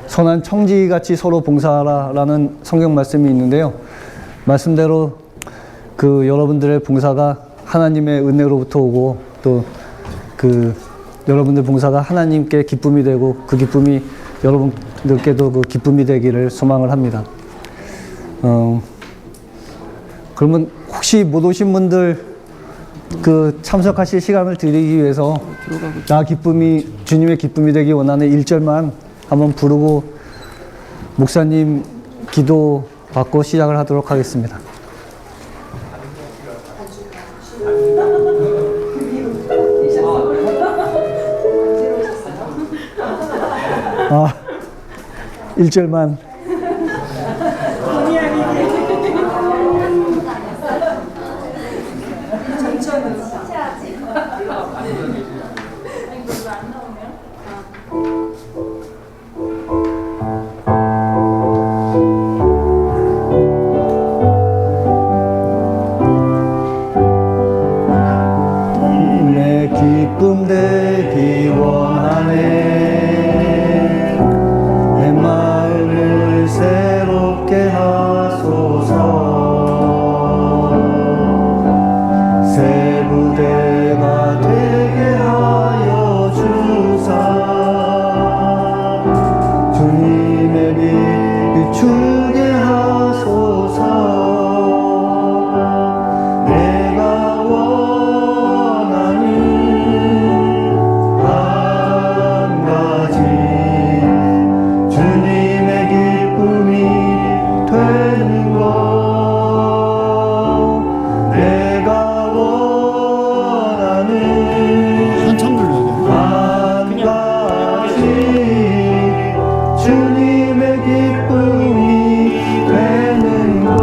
선한 청지같이 서로 봉사하라라는 성경 말씀이 있는데요. 말씀대로 그 여러분들의 봉사가 하나님의 은혜로부터 오고 또 그 여러분들 봉사가 하나님께 기쁨이 되고 그 기쁨이 여러분들께도 그 기쁨이 되기를 소망을 합니다. 그러면 혹시 못 오신 분들 그 참석하실 시간을 드리기 위해서 나 기쁨이 주님의 기쁨이 되기 원하는 1절만 한번 부르고 목사님 기도 받고 시작을 하도록 하겠습니다. 아, 1절만. 내 기쁨 되기 원하네. 내 마음을 새롭게 하소서. 새 부대가 되게 하여 주사. 주님의 빛 비추게 하소서. 내가 원하는 한 가지 주님의 기쁨이 되는 것. 내가 원하는 한참 불러야 돼. 한 가지 주님의 기쁨이 되는 것.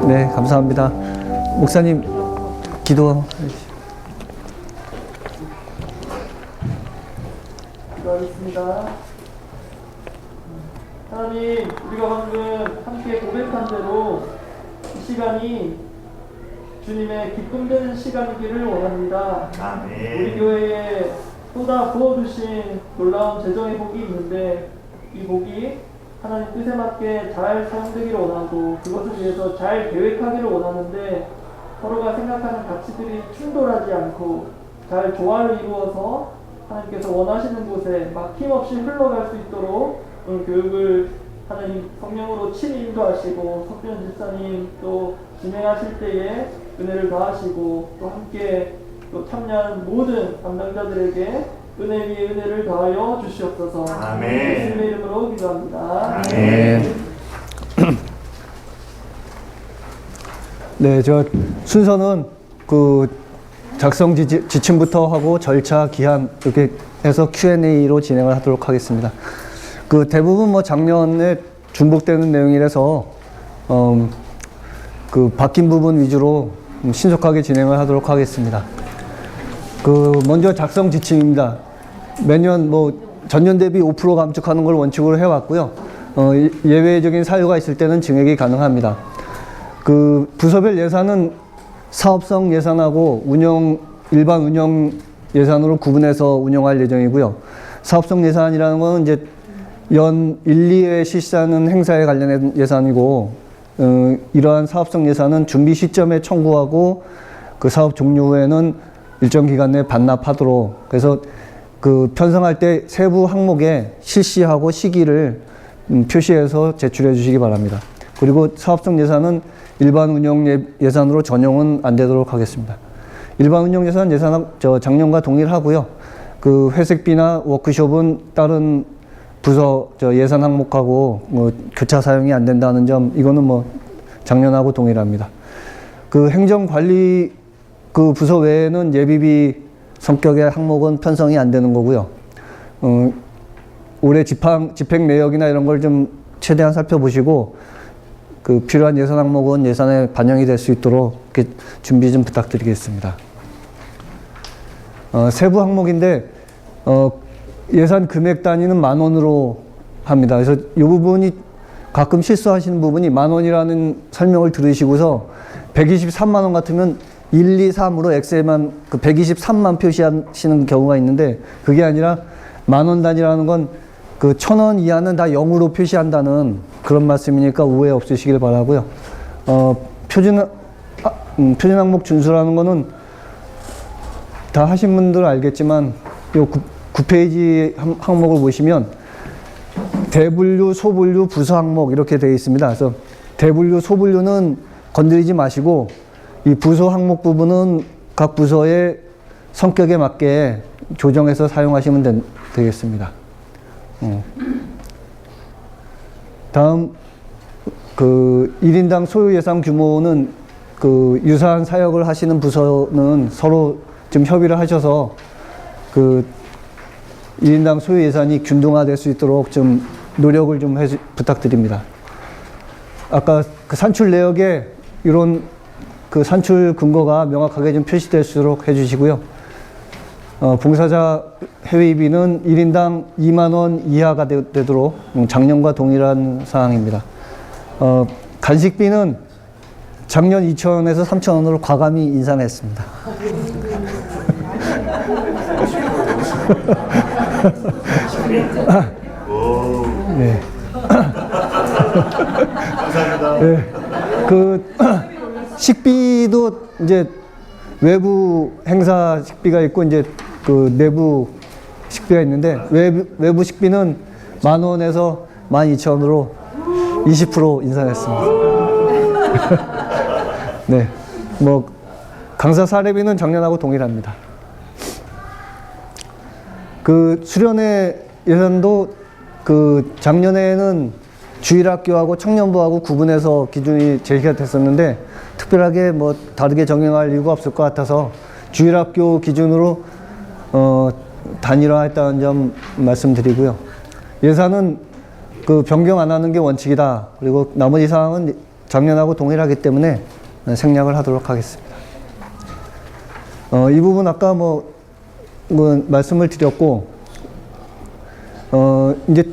네, 감사합니다. 목사님 기도. 기도하겠습니다. 하나님, 우리가 방금 함께 고백한 대로 이 시간이 주님의 기쁨 되는 시간이기를 원합니다. 우리 교회에 쏟아 부어주신 놀라운 재정의 복이 있는데 이 복이 하나님 뜻에 맞게 잘 사용되기를 원하고 그것을 위해서 잘 계획하기를 원하는데 서로가 생각하는 가치들이 충돌하지 않고 잘 조화를 이루어서 하나님께서 원하시는 곳에 막힘없이 흘러갈 수 있도록 오늘 교육을 하나님 성령으로 친히 인도하시고 석변 집사님 또 진행하실 때에 은혜를 더하시고 또 함께 또 참여하는 모든 담당자들에게 은혜 위에 은혜를 더하여 주시옵소서. 예수님의 이름으로 기도합니다. 네. 네, 저 순서는 그 작성 지침부터 하고 절차, 기한 이렇게 해서 Q&A로 진행을 하도록 하겠습니다. 그 대부분 뭐 작년에 중복되는 내용이라서 그 바뀐 부분 위주로 신속하게 진행을 하도록 하겠습니다. 그 먼저 작성 지침입니다. 매년 뭐 전년 대비 5% 감축하는 걸 원칙으로 해왔고요. 예외적인 사유가 있을 때는 증액이 가능합니다. 그 부서별 예산은 사업성 예산하고 일반 운영 예산으로 구분해서 운영할 예정이고요. 사업성 예산이라는 건 이제 연 1, 2회 실시하는 행사에 관련된 예산이고, 이러한 사업성 예산은 준비 시점에 청구하고 그 사업 종료 후에는 일정 기간 내에 반납하도록, 그래서 그 편성할 때 세부 항목에 실시하고 시기를 표시해서 제출해 주시기 바랍니다. 그리고 사업성 예산은 일반 운영 예산으로 전용은 안 되도록 하겠습니다. 일반 운영 예산 작년과 동일하고요. 그 회색비나 워크숍은 다른 부서 예산 항목하고 뭐 교차 사용이 안 된다는 점, 이거는 뭐 작년하고 동일합니다. 그 행정관리 그 부서 외에는 예비비 성격의 항목은 편성이 안 되는 거고요. 올해 집행 내역이나 이런 걸 좀 최대한 살펴보시고 그 필요한 예산 항목은 예산에 반영이 될 수 있도록 이렇게 준비 좀 부탁드리겠습니다. 세부 항목인데 예산 금액 단위는 10,000원으로 합니다. 그래서 이 부분이 가끔 실수하시는 부분이 10,000원이라는 설명을 들으시고서 123만 원 같으면 1, 2, 3으로 엑셀만 그 123만 표시하시는 경우가 있는데, 그게 아니라 만원 단위라는 건 그 1,000원 이하는 다 0으로 표시한다는 그런 말씀이니까 오해 없으시길 바라고요. 표준 항목 준수라는 거는 다 하신 분들 알겠지만 요 9페이지 항목을 보시면 대분류, 소분류, 부서 항목 이렇게 되어 있습니다. 그래서 대분류, 소분류는 건드리지 마시고 이 부서 항목 부분은 각 부서의 성격에 맞게 조정해서 사용하시면 되겠습니다. 다음 그 1인당 소요 예산 규모는 그 유사한 사역을 하시는 부서는 서로 좀 협의를 하셔서 그 1인당 소요 예산이 균등화될 수 있도록 좀 노력을 좀 부탁드립니다. 아까 그 산출 내역에 이런 그 산출 근거가 명확하게 좀 표시될수록 해주시고요. 봉사자 회의비는 1인당 2만 원 이하가 되도록 작년과 동일한 사항입니다. 간식비는 작년 2,000원에서 3,000원으로 과감히 인상했습니다. 네. 감사합니다. 네. 그 식비도 이제 외부 행사 식비가 있고 이제 그 내부 식비가 있는데 외부 식비는 10,000원에서 12,000원으로 20% 인상했습니다. 네. 뭐 강사 사례비는 작년하고 동일합니다. 그 수련회 예산도 그 작년에는 주일학교하고 청년부하고 구분해서 기준이 제시가 됐었는데 특별하게 뭐 다르게 정행할 이유가 없을 것 같아서 주일학교 기준으로 단일화했다는 점 말씀드리고요. 예산은 그 변경 안 하는 게 원칙이다. 그리고 나머지 사항은 작년하고 동일하기 때문에 생략을 하도록 하겠습니다. 이 부분 아까 뭐 말씀을 드렸고 이제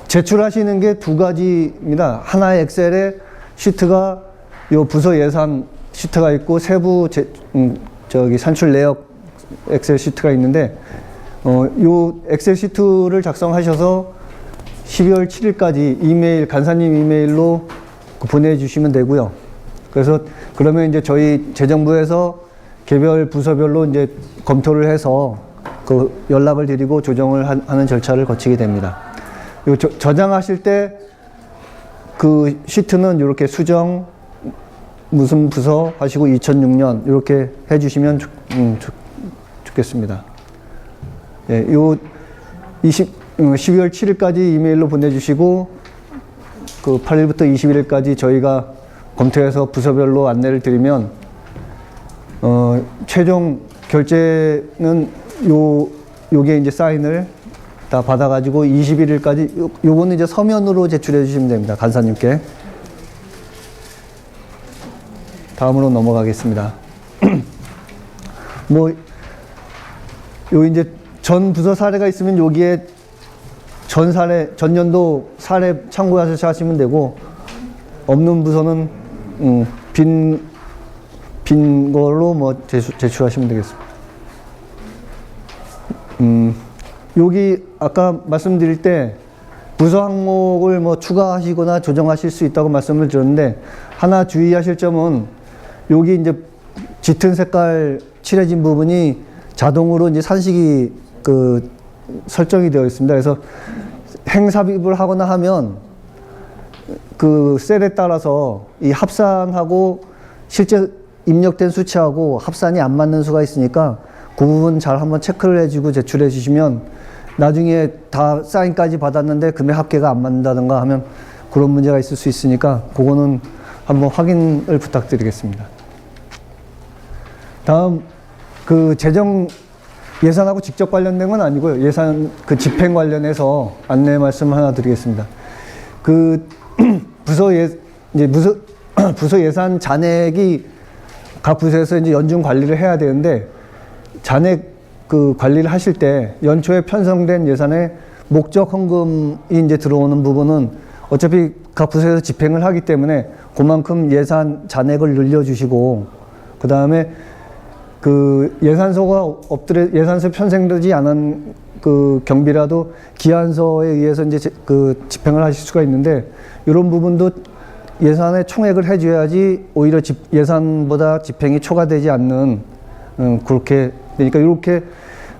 제출하시는 게 두 가지입니다. 하나의 엑셀에 시트가 요 부서 예산 시트가 있고 세부 산출 내역 엑셀 시트가 있는데 요 엑셀 시트를 작성하셔서 12월 7일까지 이메일 간사님 이메일로 보내주시면 되고요. 그래서 그러면 이제 저희 재정부에서 개별 부서별로 이제 검토를 해서 그 연락을 드리고 조정을 하는 절차를 거치게 됩니다. 요 저장하실 때 그 시트는 이렇게 수정 무슨 부서 하시고 2006년 이렇게 해주시면 좋겠습니다. 예, 요 12월 7일까지 이메일로 보내주시고 그 8일부터 21일까지 저희가 검토해서 부서별로 안내를 드리면 최종 결제는 요게 이제 사인을 다 받아가지고 21일까지 요거는 이제 서면으로 제출해 주시면 됩니다. 간사님께. 다음으로 넘어가겠습니다. 뭐 요 이제 전 부서 사례가 있으면 여기에 전년도 사례 참고하셔서 하시면 되고 없는 부서는 빈 걸로 뭐 제출하시면 되겠습니다. 여기 아까 말씀드릴 때 부서 항목을 뭐 추가하시거나 조정하실 수 있다고 말씀을 드렸는데 하나 주의하실 점은 여기 이제 짙은 색깔 칠해진 부분이 자동으로 이제 산식이 그 설정이 되어 있습니다. 그래서 행삽입을 하거나 하면 그 셀에 따라서 이 합산하고 실제 입력된 수치하고 합산이 안 맞는 수가 있으니까 그 부분 잘 한번 체크를 해주고 제출해 주시면 나중에 다 사인까지 받았는데 금액 합계가 안 맞는다든가 하면 그런 문제가 있을 수 있으니까 그거는 한번 확인을 부탁드리겠습니다. 다음 그 재정 예산하고 직접 관련된 건 아니고요. 예산 그 집행 관련해서 안내 말씀 하나 드리겠습니다. 그 부서 예산 잔액이 각 부서에서 이제 연중 관리를 해야 되는데 잔액 그 관리를 하실 때 연초에 편성된 예산에 목적 헌금이 이제 들어오는 부분은 어차피 각 부서에서 집행을 하기 때문에 그만큼 예산 잔액을 늘려주시고 그 다음에 그 예산서가 예산서 편성되지 않은 그 경비라도 기한서에 의해서 이제 그 집행을 하실 수가 있는데 이런 부분도 예산에 총액을 해줘야지 오히려 예산보다 집행이 초과되지 않는 그렇게 그러니까 이렇게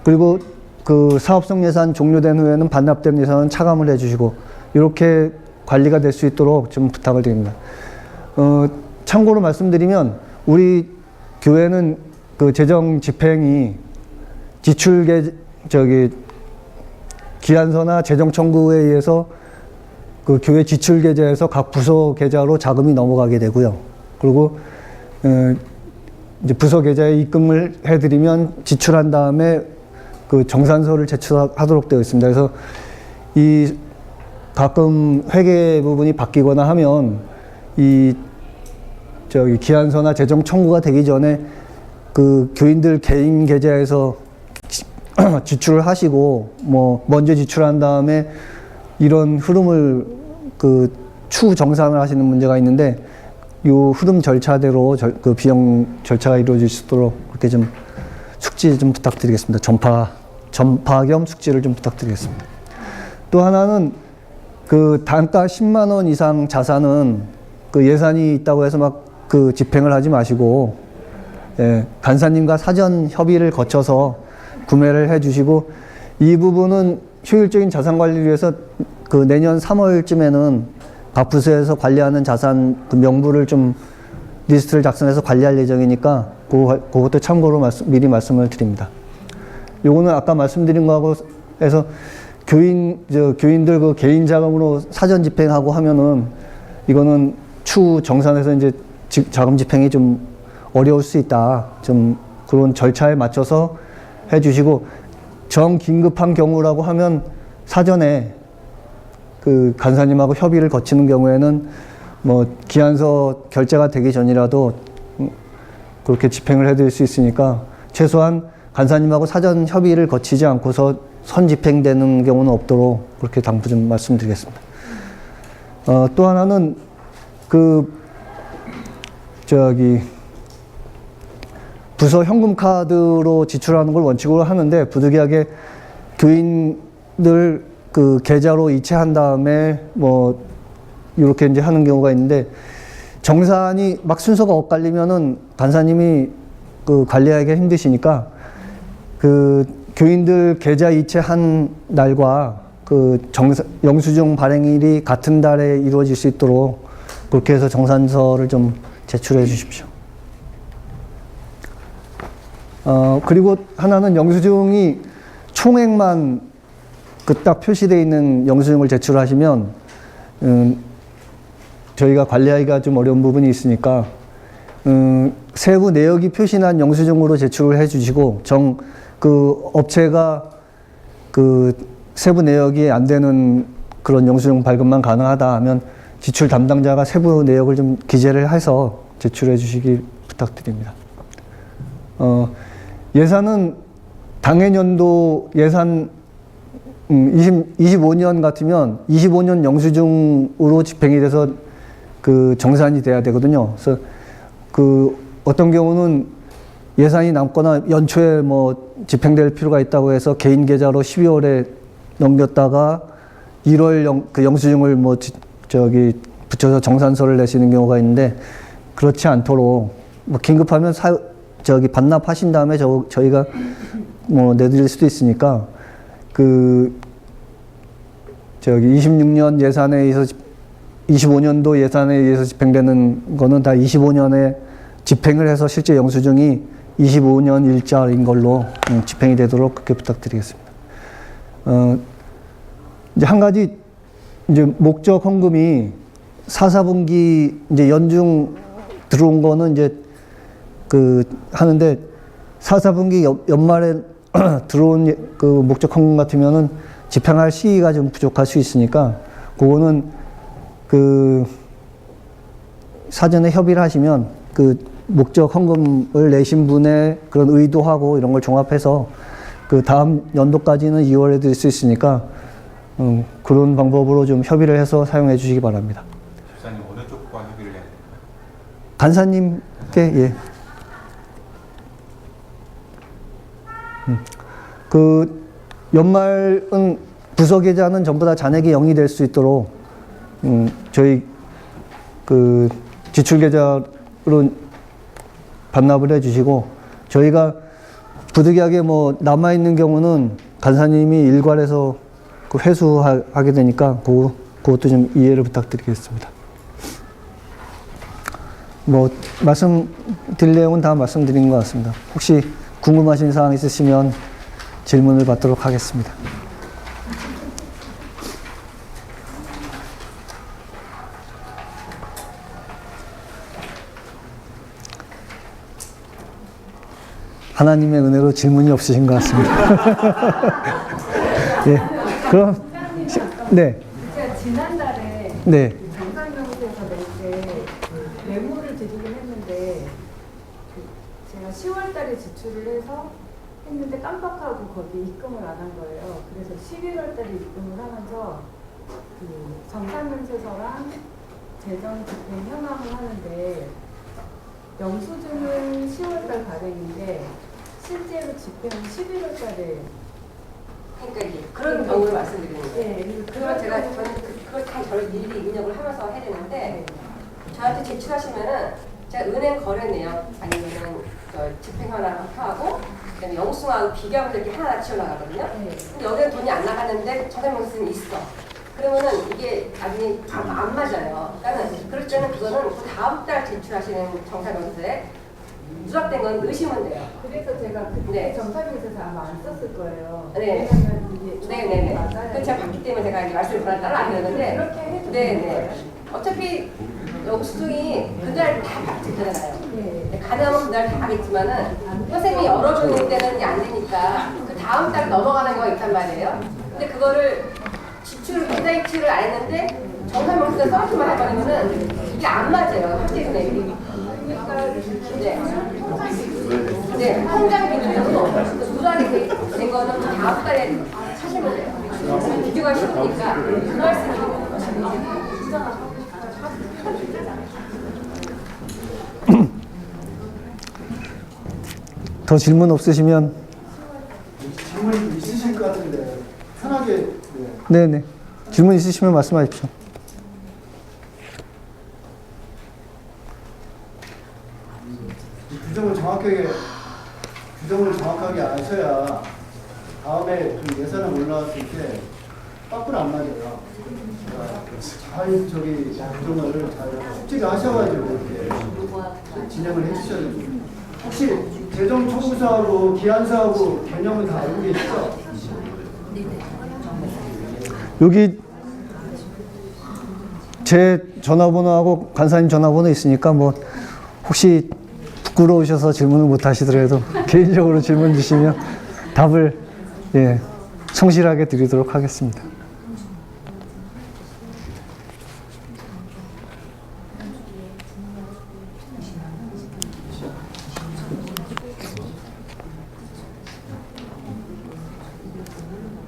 그리고 그 사업성 예산 종료된 후에는 반납된 예산은 차감을 해주시고 이렇게 관리가 될 수 있도록 좀 부탁을 드립니다. 참고로 말씀드리면 우리 교회는 그 재정 집행이 기한서나 재정 청구에 의해서 그 교회 지출 계좌에서 각 부서 계좌로 자금이 넘어가게 되고요. 그리고 이제 부서 계좌에 입금을 해드리면 지출한 다음에 그 정산서를 제출하도록 되어 있습니다. 그래서 이 가끔 회계 부분이 바뀌거나 하면 기한서나 재정 청구가 되기 전에 그 교인들 개인 계좌에서 지출을 하시고 뭐 먼저 지출한 다음에 이런 흐름을 그 추후 정산을 하시는 문제가 있는데 이 흐름 절차대로 그 비용 절차가 이루어질 수 있도록 그렇게 좀 숙지 좀 부탁드리겠습니다. 전파 겸 숙지를 좀 부탁드리겠습니다. 또 하나는 그 단가 10만 원 이상 자산은 그 예산이 있다고 해서 막 그 집행을 하지 마시고 간사님과 사전 협의를 거쳐서 구매를 해주시고 이 부분은 효율적인 자산 관리를 위해서 그 내년 3월쯤에는 각 부서에서 관리하는 자산 그 명부를 좀 리스트를 작성해서 관리할 예정이니까 그것도 참고로 미리 말씀을 드립니다. 요거는 아까 말씀드린 거하고 해서 교인들 그 개인 자금으로 사전 집행하고 하면은 이거는 추후 정산해서 이제 자금 집행이 좀 어려울 수 있다. 좀 그런 절차에 맞춰서 해주시고 정긴급한 경우라고 하면 사전에 그 간사님하고 협의를 거치는 경우에는 뭐 기한서 결제가 되기 전이라도 그렇게 집행을 해드릴 수 있으니까 최소한 간사님하고 사전 협의를 거치지 않고서 선집행되는 경우는 없도록 그렇게 당부 좀 말씀드리겠습니다. 또 하나는 부서 현금카드로 지출하는 걸 원칙으로 하는데 부득이하게 교인들 그 계좌로 이체한 다음에 뭐 이렇게 이제 하는 경우가 있는데 정산이 막 순서가 엇갈리면은 간사님이 그 관리하기가 힘드시니까 그 교인들 계좌 이체한 날과 그 영수증 발행일이 같은 달에 이루어질 수 있도록 그렇게 해서 정산서를 좀 제출해 주십시오. 그리고 하나는 영수증이 총액만 그 딱 표시되어 있는 영수증을 제출하시면 저희가 관리하기가 좀 어려운 부분이 있으니까 세부 내역이 표시난 영수증으로 제출을 해 주시고 그 업체가 그 세부 내역이 안 되는 그런 영수증 발급만 가능하다 하면 지출 담당자가 세부 내역을 좀 기재를 해서 제출해 주시기 부탁드립니다. 예산은 당해년도 예산 25년 같으면 25년 영수증으로 집행이 돼서 그 정산이 돼야 되거든요. 그래서 그 어떤 경우는 예산이 남거나 연초에 뭐 집행될 필요가 있다고 해서 개인 계좌로 12월에 넘겼다가 1월 그 영수증을 뭐 붙여서 정산서를 내시는 경우가 있는데 그렇지 않도록 뭐 긴급하면 반납하신 다음에 저희가 뭐 내드릴 수도 있으니까 26년 예산에 의해서 25년도 예산에 의해서 집행되는 거는 다 25년에 집행을 해서 실제 영수증이 25년 일자인 걸로 집행이 되도록 그렇게 부탁드리겠습니다. 이제 한 가지 이제 목적 헌금이 4, 4분기 이제 연중 들어온 거는 이제 하는데 4, 4분기 연말에 들어온 그 목적 헌금 같으면은 집행할 시기가 좀 부족할 수 있으니까 그거는 사전에 협의를 하시면 목적 헌금을 내신 분의 그런 의도하고 이런 걸 종합해서 다음 연도까지는 2월에 드릴 수 있으니까 그런 방법으로 좀 협의를 해서 사용해 주시기 바랍니다. 집사님 어느 쪽과 협의를 해야 됩니까? 간사님께 예. 연말은 부서 계좌는 전부 다 잔액이 0이 될 수 있도록 저희 그 지출 계좌로 반납을 해주시고, 저희가 부득이하게 뭐 남아 있는 경우는 간사님이 일괄해서 그 회수하게 되니까 그것도 좀 이해를 부탁드리겠습니다. 뭐 말씀드릴 내용은 다 말씀드린 것 같습니다. 혹시 궁금하신 사항 있으시면 질문을 받도록 하겠습니다. 하나님의 은혜로 질문이 없으신 것 같습니다. 예, 그럼 네. 제가 지난달에 네. 정상명세에서 낼 때 메모를 드리긴 했는데 제가 10월달에 지출을 해서 했는데 깜빡하고 거기 입금을 안 한 거예요. 그래서 11월달에 입금을 하면서 그 정상명세서랑 재정 집행 현황을 하는데 영수증은 10월달 발행인데 실제로 집행은 11월달에. 그러니까 이제 그런 경우를 말씀드리는 거예요. 네, 그걸 저는 그걸 다 일일이 입력을 하면서 해야 되는데 저한테 제출하시면은 제가 은행 거래 내역 아니면은 집행 현황을 표하고 그다음에 영수증하고 비교하면서 이렇게 하나 지어나가거든요. 근데 여기는 돈이 안 나가는데 정상명세는 있어. 그러면은 이게 나중에 안 맞아요. 그러니까 그럴 때는 그거는 그 다음 달 제출하시는 정상명세에 누락된 건 넣으시면 돼요. 그래서 제가 그때 네. 정상회에서 아마 안 썼을 거예요. 네. 왜냐면 이게 네네네. 맞아요. 그 제가 봤기 때문에 제가 이제 말씀을 따로 안 드렸는데. 그렇게 해도 되는 네네. 거예요? 어차피 영수증이 그날 다 받잖아요. 네. 가능하면 그날 다 하겠지만은 선생님이 열어주는 때는 이게 안 되니까 그 다음 달 넘어가는 거가 있단 말이에요. 근데 그거를 계좌이체를 안 했는데 정상명세에 써주기만 해버리면은 이게 안 맞아요. 합계 금액이. 네. 네, 통장 기준으로 누락이 된 거는 그 다음 달에 하시면 돼요. 비교가 쉬우니까 그 말씀을 드리는 거죠. 더 질문 없으시면 질문 있으실 것 같은데 편하게. 네. 네네. 질문 있으시면 말씀하십시오. 규정을 정확하게 아셔야 다음에 그 예산을 올라왔을 때 거꾸로 안 맞아요. 잘 규정을 잘 숙지를 하셔가지고 이렇게 진행을 해주셔야 됩니다. 혹시 재정 청구서하고 기한서하고 개념은 다 알고 계시죠? 여기 제 전화번호하고 간사님 전화번호 있으니까 뭐 혹시 부끄러우셔서 질문을 못 하시더라도 개인적으로 질문 주시면 답을 성실하게 드리도록 하겠습니다.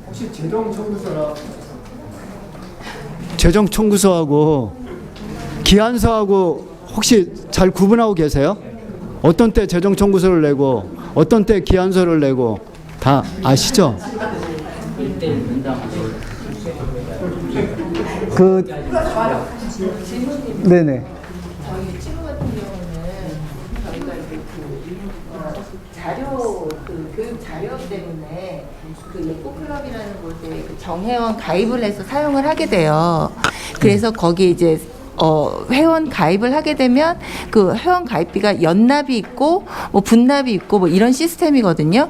혹시 재정 청구서하고 기한서하고 혹시 잘 구분하고 계세요? 어떤 때 재정 청구서를 내고 어떤 때 기한서를 내고 다 아시죠? 네네. 저희 친구 같은 경우는 저희가 이제 자료 교육 자료 때문에 예고 클럽이라는 곳에 정회원 가입을 해서 사용을 하게 돼요. 그래서 거기 이제 회원 가입을 하게 되면 그 회원 가입비가 연납이 있고 뭐 분납이 있고 뭐 이런 시스템이거든요.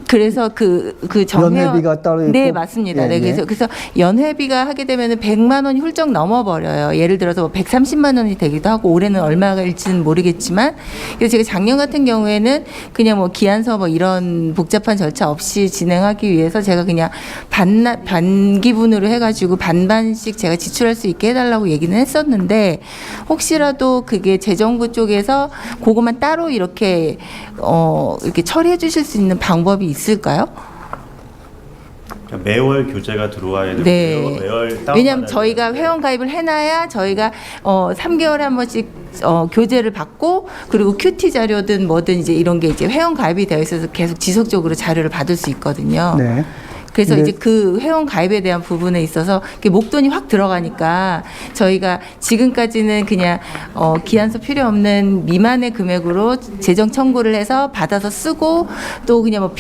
그래서 그 정회원 연회비가 따로 있고. 네, 맞습니다. 네, 그래서 연회비가 하게 되면은 100만 원이 훌쩍 넘어버려요. 예를 들어서 뭐 130만 원이 되기도 하고 올해는 얼마일지는 모르겠지만, 그래서 제가 작년 같은 경우에는 그냥 뭐 기한서 뭐 이런 복잡한 절차 없이 진행하기 위해서 제가 그냥 반기분으로 해가지고 반반씩 제가 지출할 수 있게 해달라고 얘기는 했었는데, 혹시라도 그게 재정부 쪽에서 그것만 따로 이렇게 처리해 주실 수 있는 방법이 있을까요? 그러니까 매월 교재가 들어와야 되고요. 네. 매월 다운받아야 왜냐하면 저희가 되는데. 회원 가입을 해놔야 저희가 3개월에 한 번씩 교재를 받고 그리고 큐티 자료든 뭐든 이제 이런 게 이제 회원 가입이 되어 있어서 계속 지속적으로 자료를 받을 수 있거든요. 네. 그래서 근데- 이제 그 회원 가입에 대한 부분에 있어서 이렇게 목돈이 확 들어가니까 저희가 지금까지는 그냥 기한서 필요 없는 미만의 금액으로 재정 청구를 해서 받아서 쓰고 또 그냥 뭐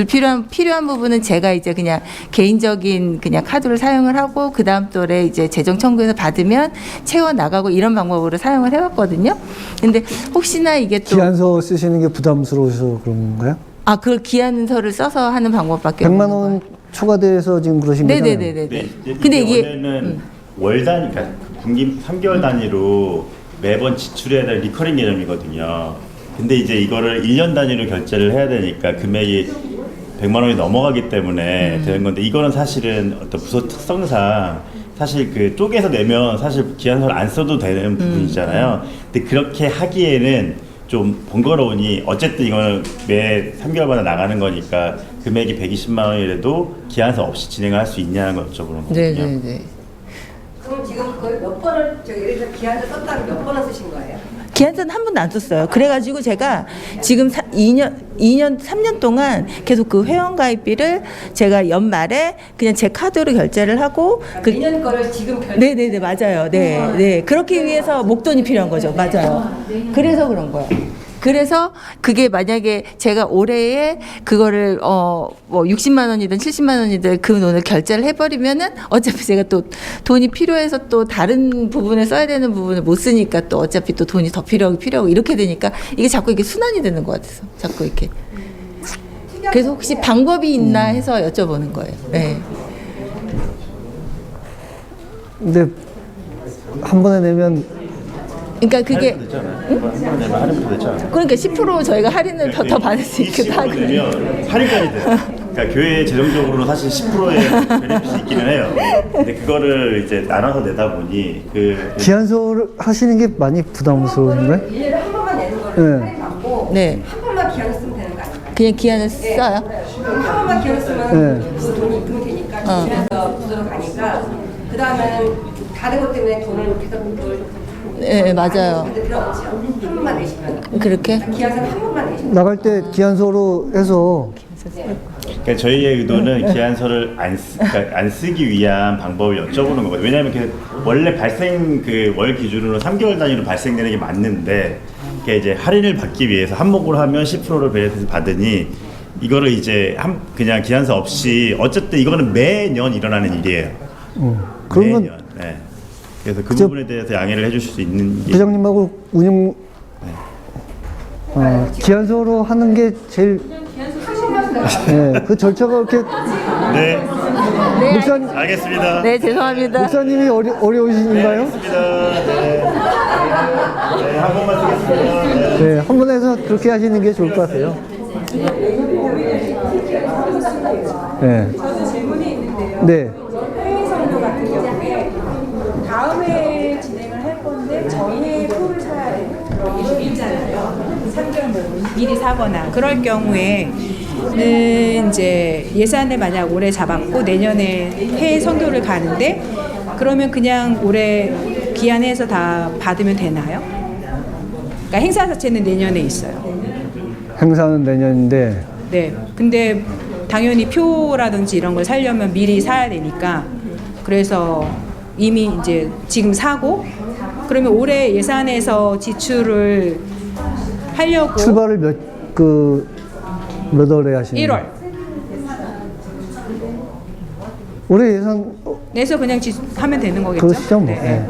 필요한 부분은 제가 이제 그냥 개인적인 그냥 카드를 사용을 하고 그 다음 달에 이제 재정 청구해서 받으면 채워 나가고 이런 방법으로 사용을 해왔거든요. 근데 혹시나 이게 또 기한서 쓰시는 게 부담스러워서 그런 건가요? 그걸 기한서를 써서 하는 방법밖에 없는 100만 원 초과돼서 지금 그러신 거잖아요. 네네네네. 네, 근데 이게 원래는 월 단위, 그러니까 분기 3개월 단위로 매번 지출해야 될 리커링 개념이거든요. 근데 이제 이거를 1년 단위로 결제를 해야 되니까 금액이 100만 원이 넘어가기 때문에 되는 건데 이거는 사실은 어떤 부서 특성상 사실 그 쪼개서 내면 사실 기한서를 안 써도 되는 부분이잖아요. 근데 그렇게 하기에는 좀 번거로우니 어쨌든 이거는 매 3개월마다 나가는 거니까 금액이 120만 원이라도 기한서 없이 진행을 할 수 있냐는 걸 여쭤보는 거거든요. 네네네. 그럼 지금 그걸 몇 번을 예를 들어 기한서 썼다는 몇 번을 쓰신 거예요? 기한서는 한 번도 안 썼어요. 그래가지고 제가 지금 3년 동안 계속 그 회원 가입비를 제가 연말에 그냥 제 카드로 결제를 하고 내년 거를 지금 네네네 맞아요. 네. 그렇기 위해서 목돈이 필요한 거죠. 맞아요. 그래서 그런 거예요. 그래서 그게 만약에 제가 올해에 그거를 뭐 60만 원이든 70만 원이든 그 돈을 결제를 해버리면은 어차피 제가 또 돈이 필요해서 또 다른 부분에 써야 되는 부분을 못 쓰니까 또 어차피 또 돈이 더 필요하고 이렇게 되니까 이게 자꾸 이게 순환이 되는 것 같아서 자꾸 이렇게. 그래서 혹시 방법이 있나 해서 여쭤보는 거예요. 네. 근데 한 번에 내면 그러니까 그게 내면 할인도 되잖아요. 그러니까 10% 저희가 할인을 더 받을 수 있기도 하고. 되면 할인까지 돼요. 그러니까 교회 재정적으로는 사실 10%의 베네핏이 있기는 해요. 근데 그거를 이제 나눠서 내다 보니 기한서를 하시는 게 많이 부담스러운가요? 1년에 한 번만 내는 거를 네. 할인 받고 네. 한 번만 기한을 쓰면 되는 거 아닌가요? 그냥 기한을 써요. 그럼 한 번만 기한을 쓰면 네. 그 돈이 입금이 되니까 기준에서 부서로 가니까 그 다음에는 다른 것 때문에 돈을 계속 네, 맞아요. 받을 필요 없죠. 한 번만 내시면 그렇게? 기한서는 한 번만 내시면 나갈 때 기한서로 해서 그러니까 저희의 의도는 기한서를 그러니까 안 쓰기 위한 방법을 여쭤보는 거거든요. 왜냐하면 원래 발생 그 월 기준으로 3개월 단위로 발생되는 게 맞는데 그게 이제 할인을 받기 위해서 한목으로 하면 10%를 베네핏을 받으니 이거를 이제 그냥 기한서 없이 어쨌든 이거는 매년 일어나는 일이에요. 그러면 매년. 네. 그래서 그 그저- 부분에 대해서 양해를 해주실 수 있는 게 부장님하고 운영 기한서로 하는 게 제일 그 절차가 그렇게 네, 목사님 알겠습니다. 네, 죄송합니다. 목사님이 어려우신가요? 알겠습니다. 네. 네, 한 번만 쓰겠습니다. 네. 네, 한 번 해서 그렇게 하시는 게 좋을 것 같아요. 네. 저도 질문이 있는데요. 네. 해외 선거 같은 경우에 다음에 진행을 할 건데 전에 표를 사야 되는 그런 게 있잖아요. 3개월 미리 사거나 그럴 경우에는 이제 예산을 만약 올해 잡았고 내년에 해외 선교를 가는데 그러면 그냥 올해 기한해서 다 받으면 되나요? 그러니까 행사 자체는 내년에 있어요. 행사는 내년인데 네. 근데 당연히 표라든지 이런 걸 사려면 미리 사야 되니까 그래서 이미 이제 지금 사고 그러면 올해 예산에서 지출을 하려고 출발을 몇 월에 하시는 1월 거예요? 올해 예산 내서 그냥 하면 되는 거겠죠? 그러시죠 뭐. 네. 네.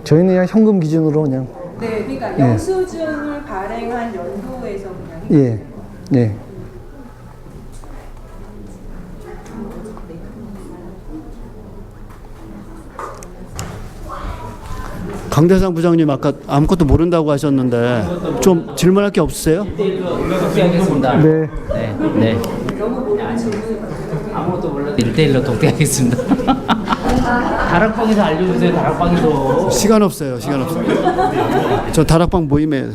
저희는 그냥 현금 기준으로 그냥 네, 그러니까 예. 영수증을 발행한 연도에서 그냥 예, 예. 강대상 부장님 아까 아무것도 모른다고 하셨는데 좀 질문할 게 없으세요? 독대하겠습니다. 네. 네, 네. 아무것도 몰라도 1대1로 독대하겠습니다. 다락방에서 알려주세요. 다락방에서. 시간 없어요. 시간 없어요. 저 다락방 모임에.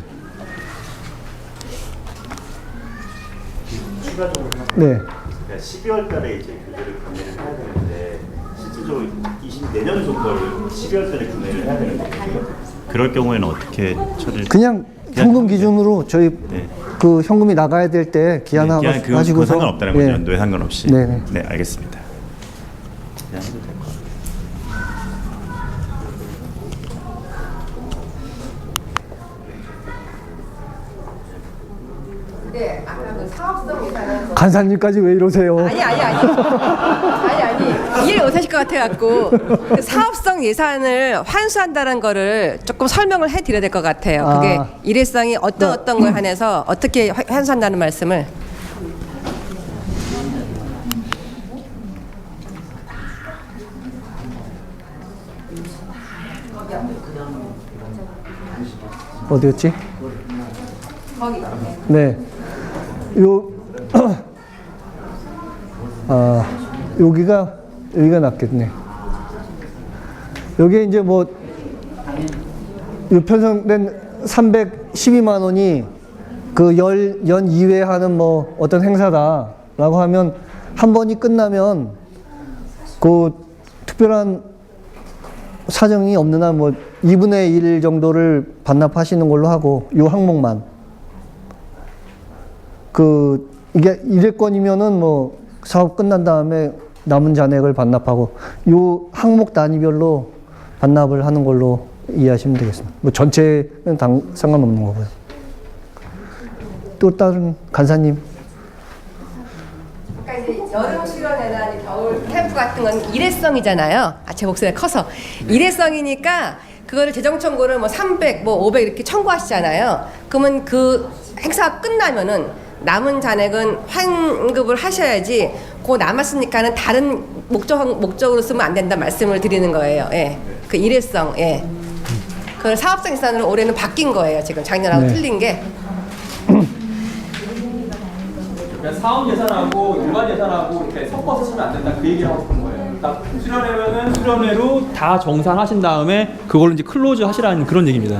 네. 12월 달에 이제 그거를 구매를 해야 되는데 실질적으로 내년 정도를 12월 달에 구매를 해야 되는데 그럴 경우에는 어떻게 처리를? 그냥 현금 기준으로 저희 네. 그 현금이 나가야 될 때 기한하고 기한 그거 가지고서 상관없다는 거죠. 연도에 상관없이. 네네. 네, 알겠습니다. 그냥 해도 될 것 같아요. 근데 아까 그 사업성 예산은 간사님까지 왜 이러세요? 아니 이해 못하실 것 같아갖고 그 사업성 예산을 환수한다는 거를 조금 설명을 해드려야 될 것 같아요. 그게 아. 일회성이 어떤 거에 한해서 어떻게 환수한다는 말씀을. 어디였지? 거기. 네. 요 여기가 낫겠네. 여기에 이제 뭐 요 편성된 312만 원이 그 연 이외에 하는 뭐 어떤 행사다라고 하면 한 번이 끝나면 그 특별한 사정이 없는 한 뭐 2분의 1 정도를 반납하시는 걸로 하고 요 항목만 그 이게 1회권이면은 뭐 사업 끝난 다음에 남은 잔액을 반납하고 요 항목 단위별로 반납을 하는 걸로 이해하시면 되겠습니다. 뭐 전체는 상관없는 거고요. 또 다른 간사님. 그러니까 이제 여름 실현이나 겨울 캠프 같은 건 일회성이잖아요. 제 목소리가 커서 일회성이니까 그거를 재정 청구를 뭐 300, 뭐 500 이렇게 청구하시잖아요. 그러면 그 행사가 끝나면은 남은 잔액은 환급을 하셔야지. 그 남았으니까는 다른 목적으로 쓰면 안 된다 말씀을 드리는 거예요. 예, 그 일회성. 예. 그 사업성 예산으로 올해는 바뀐 거예요. 지금 작년하고 네. 틀린 게. 그러니까 사업 예산하고 일반 예산하고 이렇게 섞어서 쓰면 안 된다 그 얘기를 하고 싶은 거예요. 딱 수련회면은 수련회로 다 정산하신 다음에 그걸로 이제 클로즈 하시라는 그런 얘기입니다.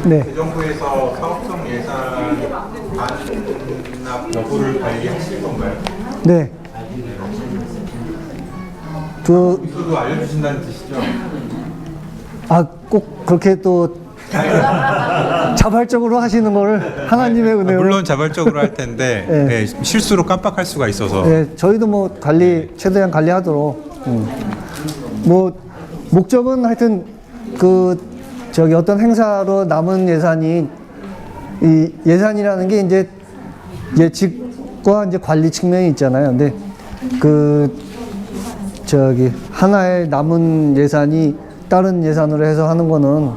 네. 재정부에서 사업성 예산 반납 여부를 관리하실 건가요? 네. 수도 알려주신다는 뜻이죠? 꼭 그렇게 또 자발적으로 하시는 거를 하나님의 은혜로. 물론 자발적으로 할 텐데 네. 네, 실수로 깜빡할 수가 있어서 네, 저희도 뭐 최대한 관리하도록. 뭐 목적은 하여튼 어떤 행사로 남은 예산이 이 예산이라는 게 이제 예측과 이제 관리 측면이 있잖아요. 근데 하나의 남은 예산이 다른 예산으로 해서 하는 거는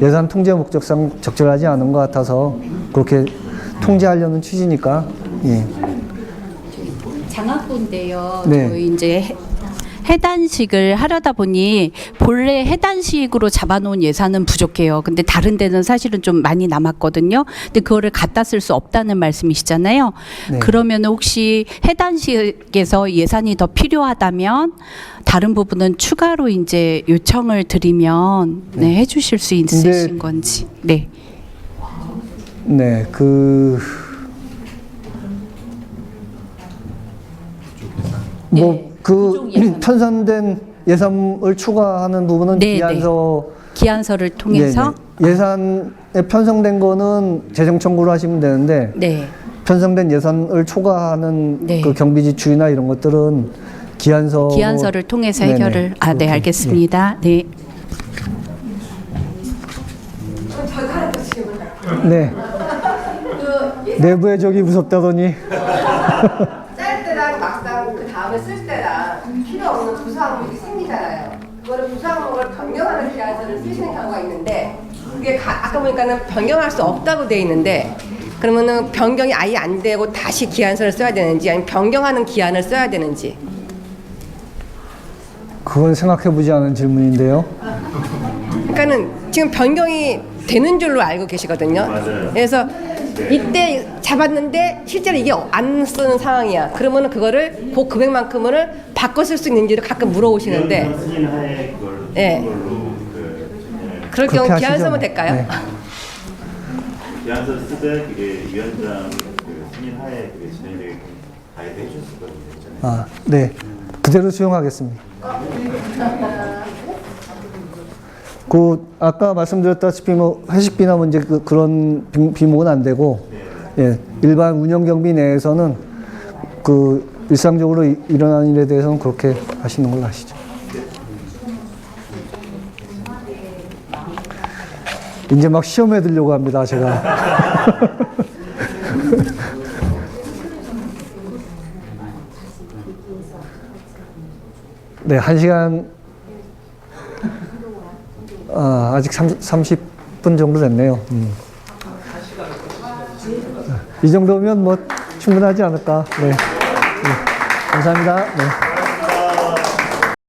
예산 통제 목적상 적절하지 않은 것 같아서 그렇게 통제하려는 취지니까. 예. 장학고인데요. 네. 저희 이제 해단식을 하려다 보니 본래 해단식으로 잡아놓은 예산은 부족해요. 근데 다른 데는 사실은 좀 많이 남았거든요. 근데 그거를 갖다 쓸 수 없다는 말씀이시잖아요. 네. 그러면 혹시 해단식에서 예산이 더 필요하다면 다른 부분은 추가로 이제 요청을 드리면 네, 해주실 수 있으신 건지. 네. 네, 부족 예산. 편성된 예산을 추가하는 부분은 네, 기한서를 통해서 예산에 편성된 거는 재정 청구를 하시면 되는데 네. 편성된 예산을 초과하는 네. 그 경비 지출이나 이런 것들은 기한서를 통해서 해결을 네, 알겠습니다. 네. 저도 하나 더 질문할게요. 네. 내부의 적이 무섭다더니. 짤 때랑 막상 그 다음에 쓸 때랑 필요 없는 부서 항목이 생기잖아요. 그거를 부서 항목을 변경하는 기한서를 쓰시는 경우가 있는데 그게 아까 보니까는 변경할 수 없다고 돼 있는데 그러면은 변경이 아예 안 되고 다시 기한서를 써야 되는지 아니면 변경하는 기한을 써야 되는지. 그건 생각해보지 않은 질문인데요. 그러니까는 지금 변경이 되는 줄로 알고 계시거든요. 맞아요. 그래서 이때 잡았는데 실제로 이게 안 쓰는 상황이야. 그러면은 그거를 그 금액만큼을 바꿔 쓸 수 있는지를 가끔 물어보시는데, 승인하에 그걸 예. 걸로 그럴 경우 그렇게 기한 하시죠. 쓰면 될까요? 네. 기한서 쓰되 그게 위원장 그 승인하에 그게 진행되게끔 가이드 해줄 수가 있잖아요. 아, 네. 그대로 수용하겠습니다. 그 아까 말씀드렸다시피 뭐 회식비나 뭐 이제 그런 비목은 안 되고, 예, 일반 운영 경비 내에서는 그 일상적으로 일어나는 일에 대해서는 그렇게 하시는 걸로 아시죠. 이제 막 시험에 들려고 합니다, 제가. 네, 1시간, 아직 30분 정도 됐네요. 이 정도면 뭐 충분하지 않을까. 네. 네. 감사합니다. 네.